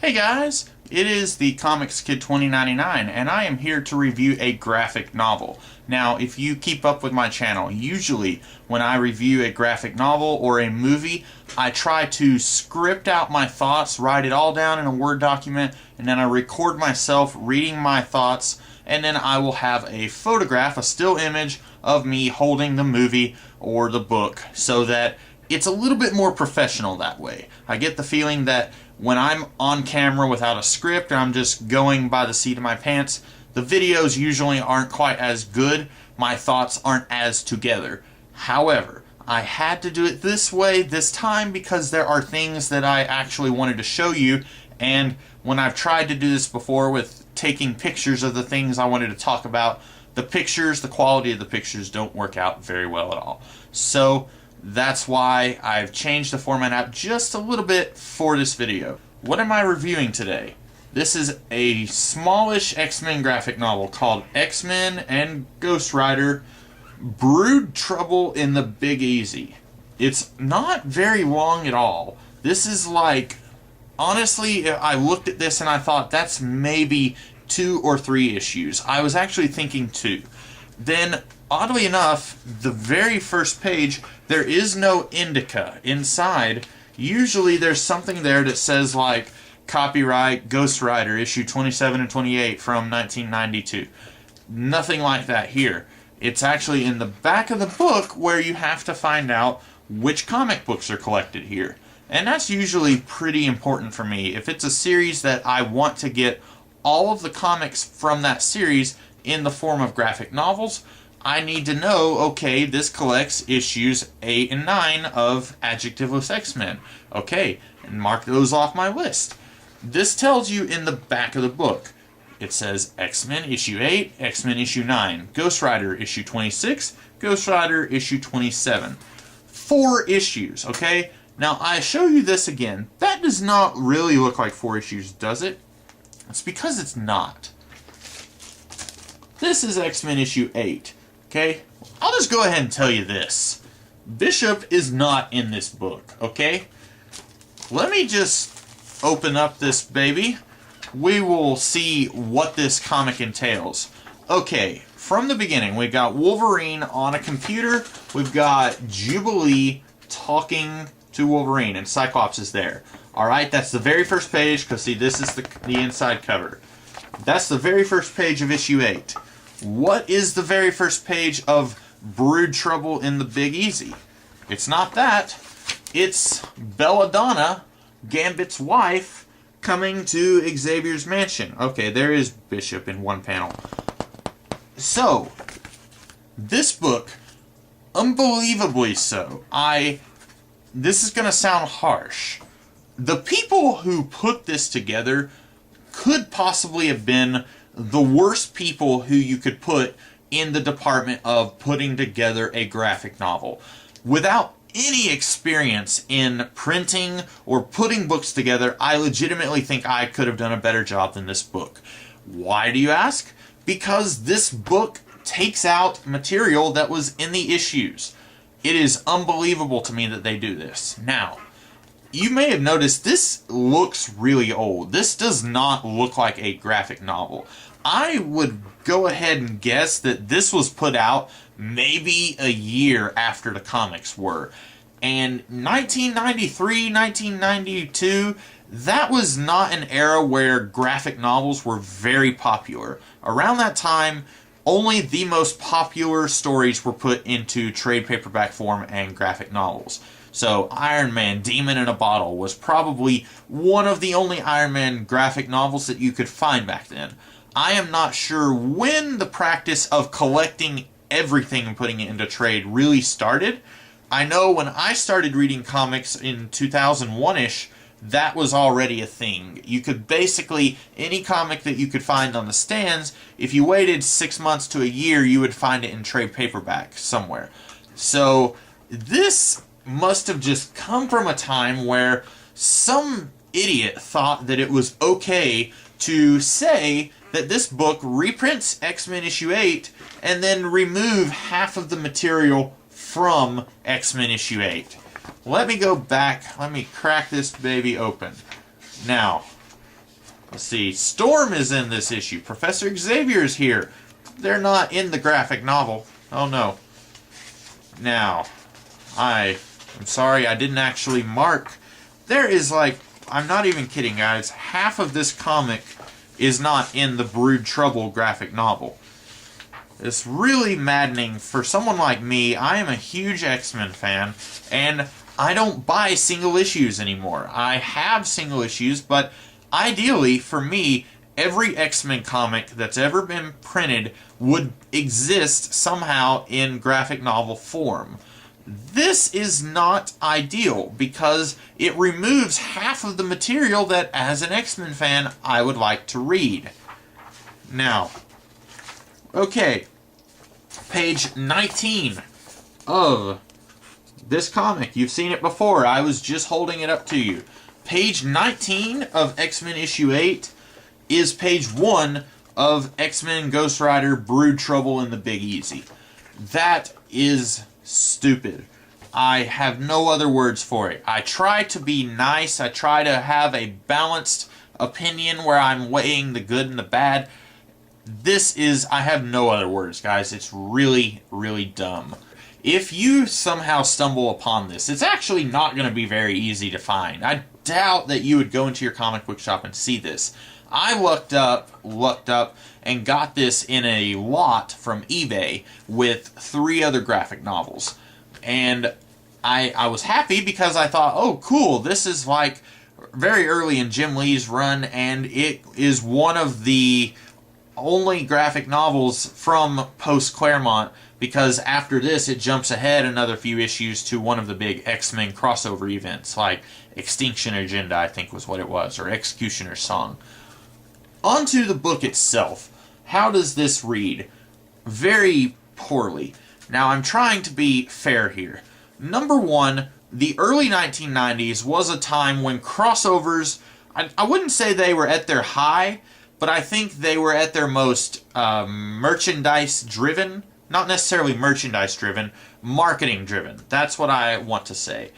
Hey guys, it is the Comics Kid 2099 and I am here to review a graphic novel. Now, if you keep up with my channel, usually when I review a graphic novel or a movie, I try to script out my thoughts, write it all down in a Word document, and then I record myself reading my thoughts, and then I will have a photograph, a still image of me holding the movie or the book so that it's a little bit more professional that way. I get the feeling that when I'm on camera without a script and I'm just going by the seat of my pants, the videos usually aren't quite as good. My thoughts aren't as together. However, I had to do it this way this time because there are things that I actually wanted to show you, and when I've tried to do this before with taking pictures of the things I wanted to talk about, the quality of the pictures don't work out very well at all. So that's why I've changed the format out just a little bit for this video. What am I reviewing today? This is a smallish X-Men graphic novel called X-Men and Ghost Rider Brood Trouble in the Big Easy. It's not very long at all. This is like, honestly, I looked at this and I thought that's maybe 2 or 3 issues. I was actually thinking 2. Then, oddly enough, the very first page, there is no indica inside. Usually there's something there that says like, copyright Ghost Rider issue 27 and 28 from 1992. Nothing like that here. It's actually in the back of the book where you have to find out which comic books are collected here. And that's usually pretty important for me. If it's a series that I want to get all of the comics from that series in the form of graphic novels, I need to know, okay, this collects issues 8 and 9 of Adjectiveless X-Men. Okay, and mark those off my list. This tells you in the back of the book. It says X-Men issue 8, X-Men issue 9, Ghost Rider issue 26, Ghost Rider issue 27. 4 issues, okay? Now, I show you this again. That does not really look like 4 issues, does it? It's because it's not. This is X-Men issue 8. Okay? I'll just go ahead and tell you this. Bishop is not in this book, okay? Let me just open up this baby. We will see what this comic entails. Okay, from the beginning, we've got Wolverine on a computer. We've got Jubilee talking to Wolverine, and Cyclops is there. Alright, that's the very first page, because see, this is the inside cover. That's the very first page of issue 8. What is the very first page of Brood Trouble in the Big Easy? It's not that. It's Belladonna, Gambit's wife, coming to Xavier's mansion. Okay, there is Bishop in one panel. So, this book, unbelievably so, this is going to sound harsh. The people who put this together could possibly have been the worst people who you could put in the department of putting together a graphic novel. Without any experience in printing or putting books together, I legitimately think I could have done a better job than this book. Why do you ask? Because this book takes out material that was in the issues. It is unbelievable to me that they do this. Now, you may have noticed this looks really old. This does not look like a graphic novel. I would go ahead and guess that this was put out maybe a year after the comics were. And 1993, 1992, that was not an era where graphic novels were very popular. Around that time, only the most popular stories were put into trade paperback form and graphic novels. So Iron Man, Demon in a Bottle was probably one of the only Iron Man graphic novels that you could find back then. I am not sure when the practice of collecting everything and putting it into trade really started. I know when I started reading comics in 2001-ish, that was already a thing. You could basically, any comic that you could find on the stands, if you waited 6 months to a year, you would find it in trade paperback somewhere. So this must have just come from a time where some idiot thought that it was okay to say that this book reprints X-Men issue 8 and then remove half of the material from X-Men issue 8. Let me go back. Let me crack this baby open. Now, Let's see. Storm is in this issue. Professor Xavier's here. They're not in the graphic novel. Oh no. Now, I'm sorry I didn't actually mark. There is like, I'm not even kidding guys, half of this comic is not in the Brood Trouble graphic novel. It's really maddening for someone like me. I am a huge X-Men fan, and I don't buy single issues anymore. I have single issues, but ideally, for me, every X-Men comic that's ever been printed would exist somehow in graphic novel form. This is not ideal because it removes half of the material that, as an X-Men fan, I would like to read. Now, okay, page 19 of this comic. You've seen it before. I was just holding it up to you. Page 19 of X-Men issue 8 is page 1 of X-Men Ghost Rider Brood Trouble in the Big Easy. That is stupid. I have no other words for it. I try to be nice. I try to have a balanced opinion where I'm weighing the good and the bad. This is, I have no other words, guys. It's really, really dumb. If you somehow stumble upon this, it's actually not going to be very easy to find. I doubt that you would go into your comic book shop and see this. I looked up, and got this in a lot from eBay with 3 other graphic novels. And I was happy because I thought, oh, cool, this is like very early in Jim Lee's run, and it is one of the only graphic novels from post-Claremont, because after this it jumps ahead another few issues to one of the big X-Men crossover events, like Extinction Agenda, I think was what it was, or Executioner's Song. Onto the book itself. How does this read? Very poorly. Now, I'm trying to be fair here. Number one, the early 1990s was a time when crossovers, I wouldn't say they were at their high, but I think they were at their most merchandise-driven, not necessarily merchandise-driven, marketing-driven. That's what I want to say.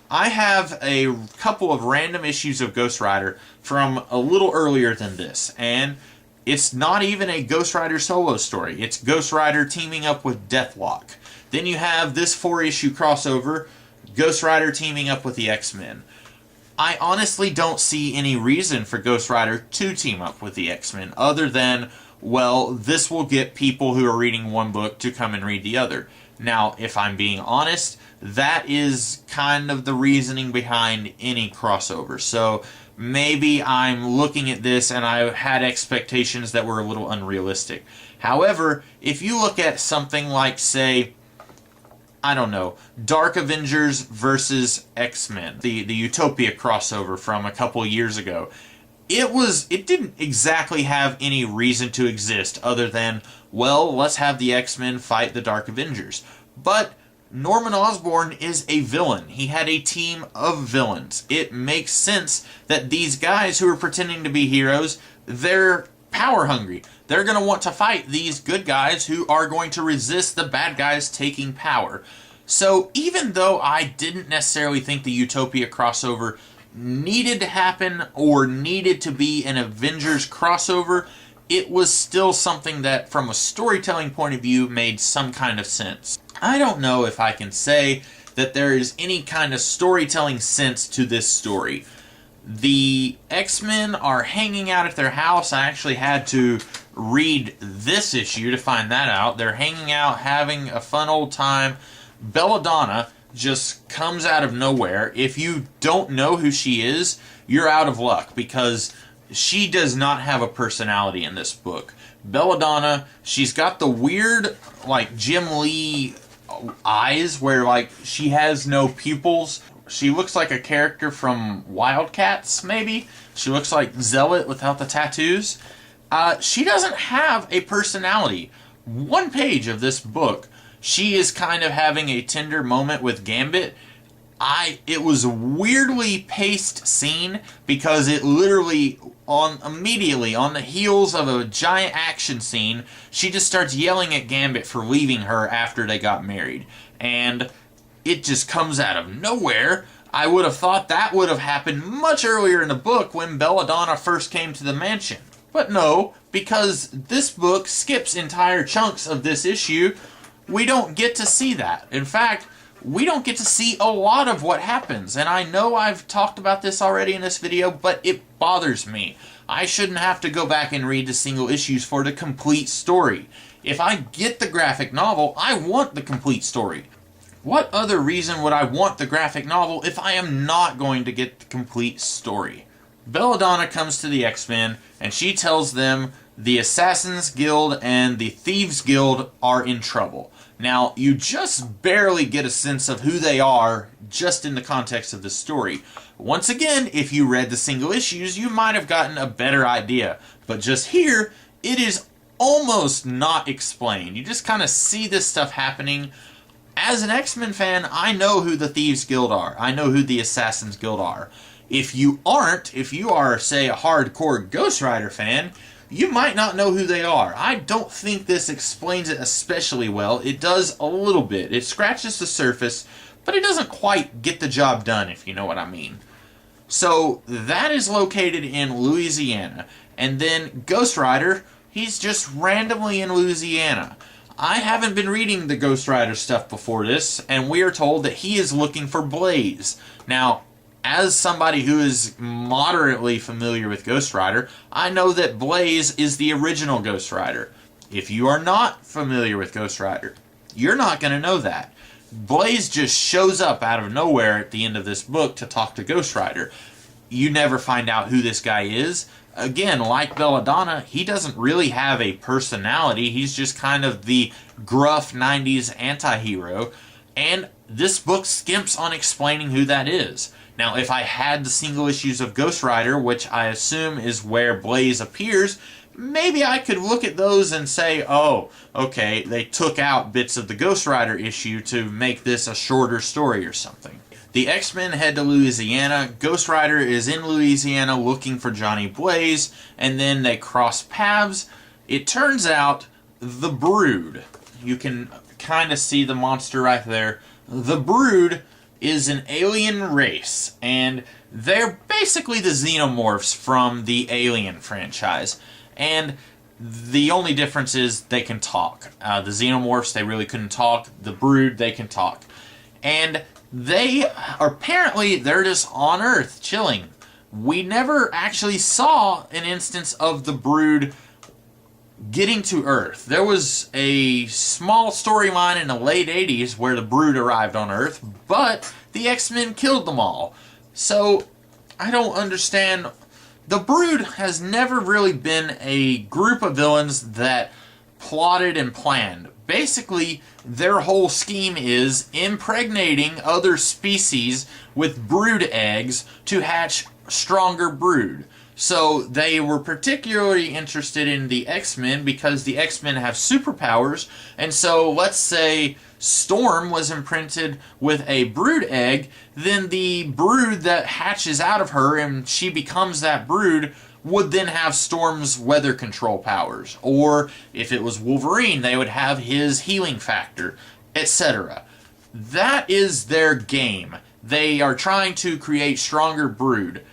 I have a couple of random issues of Ghost Rider from a little earlier than this, and it's not even a Ghost Rider solo story. It's Ghost Rider teaming up with Deathlock. Then you have this 4-issue crossover, Ghost Rider teaming up with the X-Men. I honestly don't see any reason for Ghost Rider to team up with the X-Men other than, well, this will get people who are reading one book to come and read the other. Now, if I'm being honest, that is kind of the reasoning behind any crossover. So maybe I'm looking at this and I had expectations that were a little unrealistic. However, if you look at something like, say, I don't know, Dark Avengers versus X-Men, the Utopia crossover from a couple years ago, it didn't exactly have any reason to exist other than, well, let's have the X-Men fight the Dark Avengers. But Norman Osborn is a villain. He had a team of villains. It makes sense that these guys who are pretending to be heroes, they're power hungry. They're going to want to fight these good guys who are going to resist the bad guys taking power. So even though I didn't necessarily think the Utopia crossover needed to happen or needed to be an Avengers crossover, it was still something that, from a storytelling point of view, made some kind of sense. I don't know if I can say that there is any kind of storytelling sense to this story. The X-Men are hanging out at their house. I actually had to read this issue to find that out. They're hanging out, having a fun old time. Belladonna just comes out of nowhere. If you don't know who she is, you're out of luck, because she does not have a personality in this book. Belladonna, she's got the weird, like, Jim Lee eyes where, like, she has no pupils. She looks like a character from Wildcats, maybe. She looks like Zealot without the tattoos. She doesn't have a personality. One page of this book, she is kind of having a tender moment with Gambit. It was a weirdly paced scene because it literally, immediately on the heels of a giant action scene, she just starts yelling at Gambit for leaving her after they got married. And it just comes out of nowhere. I would have thought that would have happened much earlier in the book when Belladonna first came to the mansion. But no, because this book skips entire chunks of this issue, we don't get to see that. In fact, we don't get to see a lot of what happens. And I know I've talked about this already in this video, but it bothers me. I shouldn't have to go back and read the single issues for the complete story. If I get the graphic novel, I want the complete story. What other reason would I want the graphic novel if I am not going to get the complete story? Belladonna comes to the X-Men, and she tells them the Assassins Guild and the Thieves Guild are in trouble. Now, you just barely get a sense of who they are just in the context of the story. Once again, if you read the single issues, you might have gotten a better idea. But just here, it is almost not explained. You just kind of see this stuff happening. As an X-Men fan, I know who the Thieves Guild are. I know who the Assassins Guild are. If you aren't, if you are, say, a hardcore Ghost Rider fan, you might not know who they are. I don't think this explains it especially well. It does a little bit. It scratches the surface, but it doesn't quite get the job done, if you know what I mean. So, that is located in Louisiana. And then Ghost Rider, he's just randomly in Louisiana. I haven't been reading the Ghost Rider stuff before this, and we are told that he is looking for Blaze. Now, as somebody who is moderately familiar with Ghost Rider, I know that Blaze is the original Ghost Rider. If you are not familiar with Ghost Rider, you're not going to know that. Blaze just shows up out of nowhere at the end of this book to talk to Ghost Rider. You never find out who this guy is. Again, like Belladonna, he doesn't really have a personality. He's just kind of the gruff 90s anti-hero. And this book skimps on explaining who that is. Now, if I had the single issues of Ghost Rider, which I assume is where Blaze appears, maybe I could look at those and say, oh, okay, they took out bits of the Ghost Rider issue to make this a shorter story or something. The X-Men head to Louisiana. Ghost Rider is in Louisiana looking for Johnny Blaze, and then they cross paths. It turns out the Brood, you can kind of see the monster right there. The Brood is an alien race, and they're basically the xenomorphs from the Alien franchise. And the only difference is they can talk. The xenomorphs, they really couldn't talk. The Brood, they can talk. And they, apparently, they're just on Earth, chilling. We never actually saw an instance of the Brood getting to Earth. There was a small storyline in the late 80s where the Brood arrived on Earth, but the X-Men killed them all. So, I don't understand. The Brood has never really been a group of villains that plotted and planned. Basically, their whole scheme is impregnating other species with brood eggs to hatch stronger brood. So they were particularly interested in the X-Men because the X-Men have superpowers, and so let's say Storm was imprinted with a brood egg, then the brood that hatches out of her and she becomes that brood would then have Storm's weather control powers. Or if it was Wolverine, they would have his healing factor, etc. That is their game. They are trying to create stronger brood.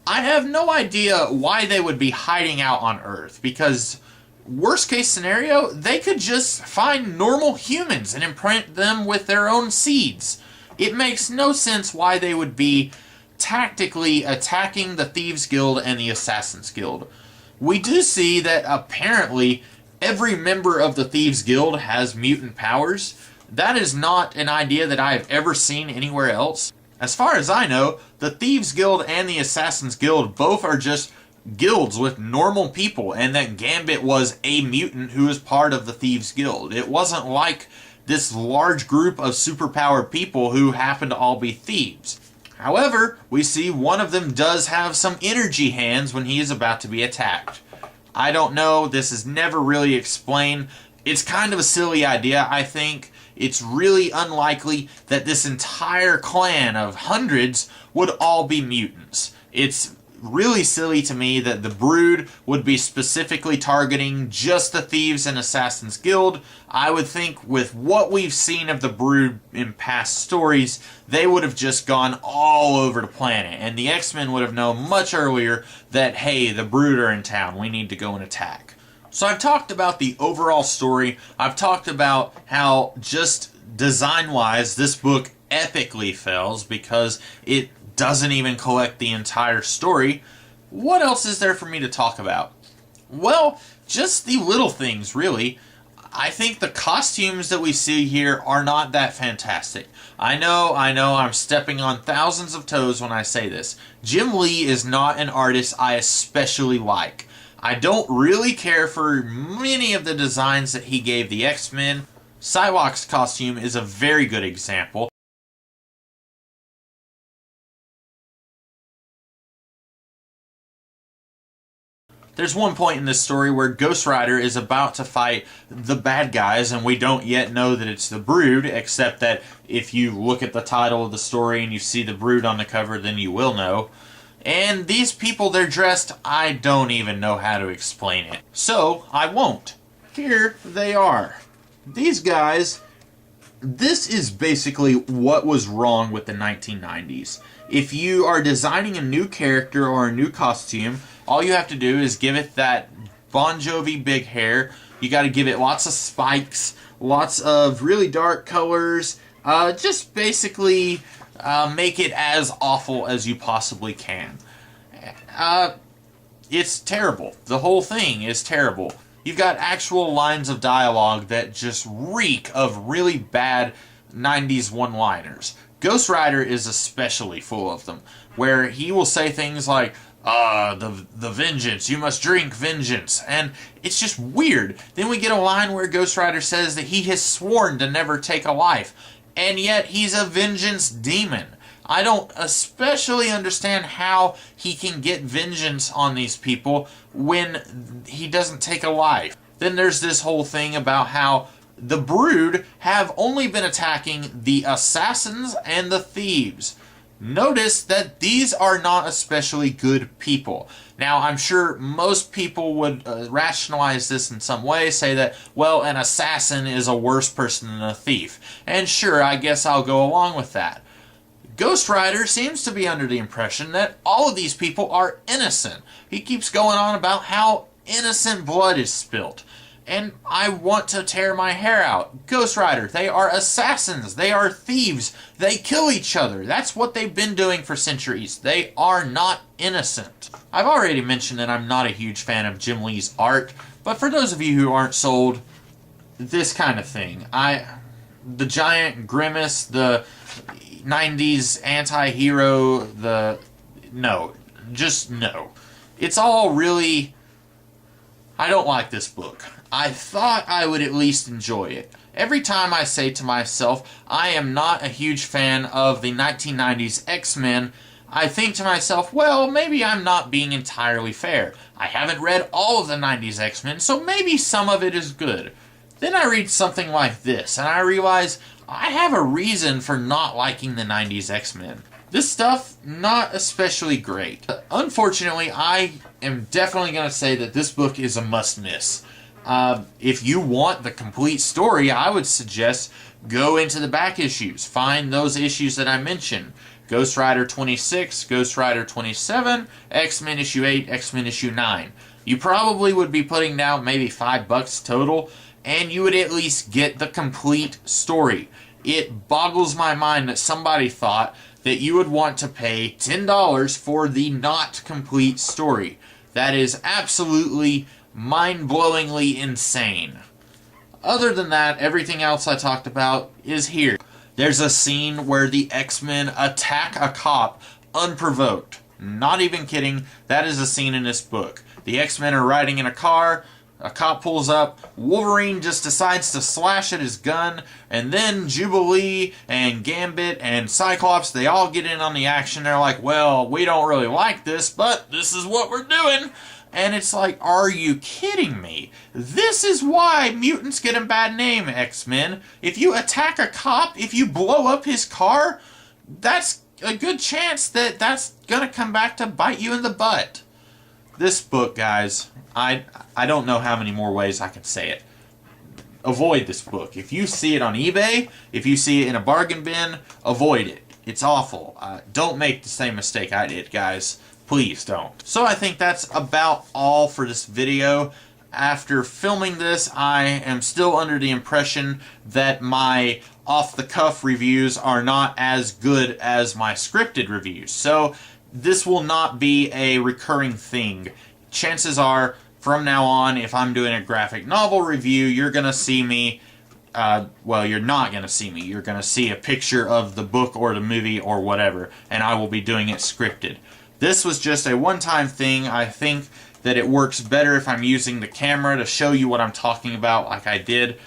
I have no idea why they would be hiding out on Earth, because worst case scenario, they could just find normal humans and imprint them with their own seeds. It makes no sense why they would be tactically attacking the Thieves Guild and the Assassins Guild. We do see that apparently every member of the Thieves Guild has mutant powers. That is not an idea that I have ever seen anywhere else. As far as I know, the Thieves Guild and the Assassins Guild both are just guilds with normal people, and that Gambit was a mutant who was part of the Thieves Guild. It wasn't like this large group of superpowered people who happen to all be thieves. However, we see one of them does have some energy hands when he is about to be attacked. I don't know, this is never really explained. It's kind of a silly idea, I think. It's really unlikely that this entire clan of hundreds would all be mutants. It's really silly to me that the Brood would be specifically targeting just the Thieves and Assassins Guild. I would think with what we've seen of the Brood in past stories, they would have just gone all over the planet, and the X-Men would have known much earlier that, hey, the Brood are in town, we need to go and attack. So I've talked about the overall story, I've talked about how just design-wise this book epically fails because it doesn't even collect the entire story. What else is there for me to talk about? Well, just the little things, really. I think the costumes that we see here are not that fantastic. I know, I'm stepping on thousands of toes when I say this. Jim Lee is not an artist I especially like. I don't really care for many of the designs that he gave the X-Men. Psylocke's costume is a very good example. There's one point in this story where Ghost Rider is about to fight the bad guys, and we don't yet know that it's the Brood, except that if you look at the title of the story and you see the Brood on the cover, then you will know. And these people, they're dressed, I don't even know how to explain it. So, I won't. Here they are. These guys, this is basically what was wrong with the 1990s. If you are designing a new character or a new costume, all you have to do is give it that Bon Jovi big hair. You got to give it lots of spikes, lots of really dark colors. Just basically make it as awful as you possibly can. It's terrible. The whole thing is terrible. You've got actual lines of dialogue that just reek of really bad 90s one-liners. Ghost Rider is especially full of them, where he will say things like, the vengeance, you must drink vengeance, and it's just weird. Then we get a line where Ghost Rider says that he has sworn to never take a life, and yet he's a vengeance demon. I don't especially understand how he can get vengeance on these people when he doesn't take a life. Then there's this whole thing about how the Brood have only been attacking the Assassins and the Thieves. Notice that these are not especially good people. Now, I'm sure most people would rationalize this in some way, say that, well, an assassin is a worse person than a thief. And sure, I guess I'll go along with that. Ghost Rider seems to be under the impression that all of these people are innocent. He keeps going on about how innocent blood is spilt. And I want to tear my hair out. Ghost Rider, they are assassins. They are thieves. They kill each other. That's what they've been doing for centuries. They are not innocent. I've already mentioned that I'm not a huge fan of Jim Lee's art, but for those of you who aren't sold, this kind of thing. The giant grimace, the 90s anti-hero, no. Just no. It's all really... I don't like this book. I thought I would at least enjoy it. Every time I say to myself, I am not a huge fan of the 1990s X-Men, I think to myself, well, maybe I'm not being entirely fair. I haven't read all of the 90s X-Men, so maybe some of it is good. Then I read something like this, and I realize I have a reason for not liking the 90s X-Men. This stuff, not especially great. Unfortunately, I am definitely going to say that this book is a must-miss. If you want the complete story, I would suggest go into the back issues. Find those issues that I mentioned. Ghost Rider 26, Ghost Rider 27, X-Men issue 8, X-Men issue 9. You probably would be putting down maybe $5 total, and you would at least get the complete story. It boggles my mind that somebody thought that you would want to pay $10 for the not complete story. That is absolutely mind-blowingly insane. Other than that, everything else I talked about is here. There's a scene where the X-Men attack a cop unprovoked. Not even kidding, that is a scene in this book. The X-Men are riding in a car, a cop pulls up, Wolverine just decides to slash at his gun, and then Jubilee and Gambit and Cyclops, they all get in on the action. They're like, well, we don't really like this, but this is what we're doing. And it's like, are you kidding me? This is why mutants get a bad name, X-Men. If you attack a cop, if you blow up his car, that's a good chance that that's gonna come back to bite you in the butt. This book, guys, I don't know how many more ways I can say it. Avoid this book. If you see it on eBay, if you see it in a bargain bin, avoid it. It's awful. Don't make the same mistake I did, guys. Please don't. So I think that's about all for this video. After filming this, I am still under the impression that my off-the-cuff reviews are not as good as my scripted reviews. So this will not be a recurring thing. Chances are, from now on, if I'm doing a graphic novel review, you're going to see me, well, you're not going to see me. You're going to see a picture of the book or the movie or whatever, and I will be doing it scripted. This was just a one-time thing. I think that it works better if I'm using the camera to show you what I'm talking about like I did.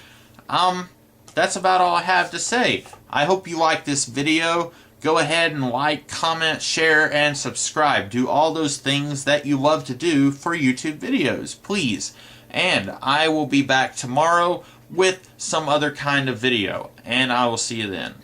That's about all I have to say. I hope you like this video. Go ahead and like, comment, share, and subscribe. Do all those things that you love to do for YouTube videos, please. And I will be back tomorrow with some other kind of video. And I will see you then.